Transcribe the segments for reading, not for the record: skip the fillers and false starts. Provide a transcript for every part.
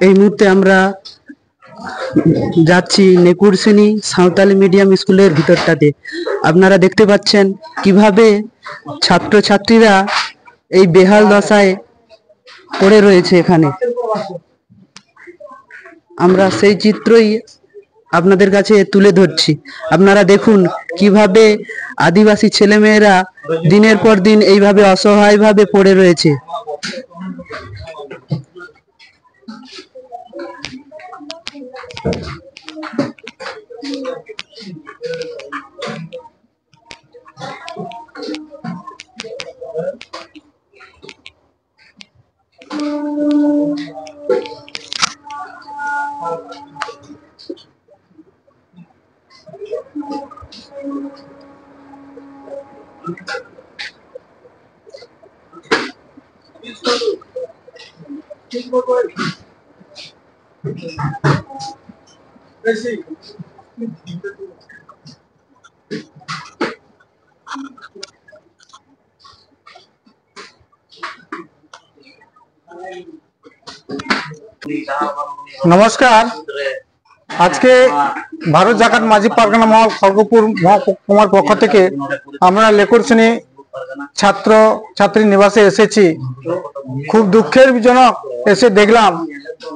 এই মুহূর্তে আমরা যাচ্ছি নেকুরসিনী সাঁওতালি মিডিয়াম স্কুলের ভিতরটাতে। আপনারা দেখতে পাচ্ছেন কিভাবে ছাত্রছাত্রীরা এই বেহাল দশায় পড়ে রয়েছে। এখানে আমরা সেই চিত্রই আপনাদের কাছে তুলে ধরছি। আপনারা দেখুন কিভাবে আদিবাসী ছেলেমেয়েরা দিনের পর দিন এইভাবে অসহায়ভাবে পড়ে রয়েছে। নমস্কার। আজকে ভারত জাকাত মাঝি পারগানা মহল খড়গপুর মহকুমার পক্ষ থেকে আমরা লেকুরসিনী ছাত্র ছাত্রী নিবাসে এসেছি। খুব দুঃখের জনক এসে দেখলাম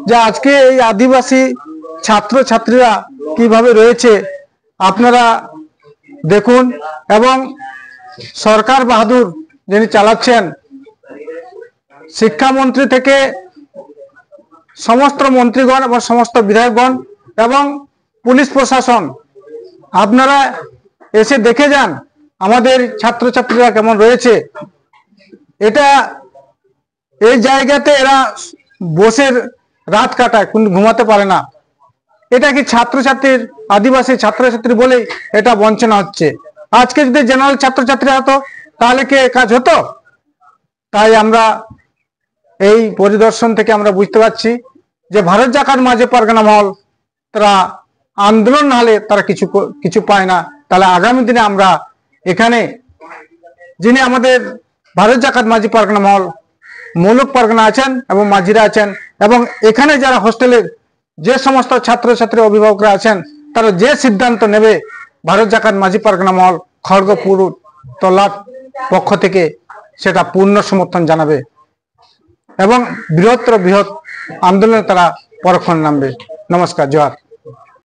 যে আজকে এই আদিবাসী ছাত্র ছাত্রীরা কিভাবে রয়েছে আপনারা দেখুন। এবং সরকার বাহাদুর যিনি চালাচ্ছেন, শিক্ষামন্ত্রী থেকে সমস্ত মন্ত্রীগণ এবং সমস্ত বিধায়কগণ এবং পুলিশ প্রশাসন, আপনারা এসে দেখে যান আমাদের ছাত্রছাত্রীরা কেমন রয়েছে। এটা এই জায়গাতে এরা বসে রাত কাটায়, কিন্তু ঘুমাতে পারে না। এটা কি ছাত্রছাত্রীর, আদিবাসী ছাত্রছাত্রী বলেই এটা বঞ্চনা হচ্ছে। আজকে যদি জেনারেল ছাত্রছাত্রী হতো তাহলে কি কাজ হতো? তাই আমরা এই পরিদর্শন থেকে আমরা বুঝতে পারছি যে ভারত জাকাত মাঝি পারগানা মহল তারা আন্দোলন না হলে তারা কিছু পায় না। তাহলে আগামী দিনে আমরা এখানে যিনি আমাদের ভারত জাকাত মাঝি পারগানা মহল মৌলক পারগানা আছেন এবং মাঝিরা আছেন, এবং এখানে যারা হোস্টেলের যে সমস্ত ছাত্রছাত্রী অভিভাবকরা আছেন, তারা যে সিদ্ধান্ত নেবে ভারত জাকাত মাঝি পারগানা মহল খড়গপুর তলাট পক্ষ থেকে সেটা পূর্ণ সমর্থন জানাবে এবং বৃহৎ আন্দোলনে তারা পরক্ষণে নামবে। নমস্কার, জোহার।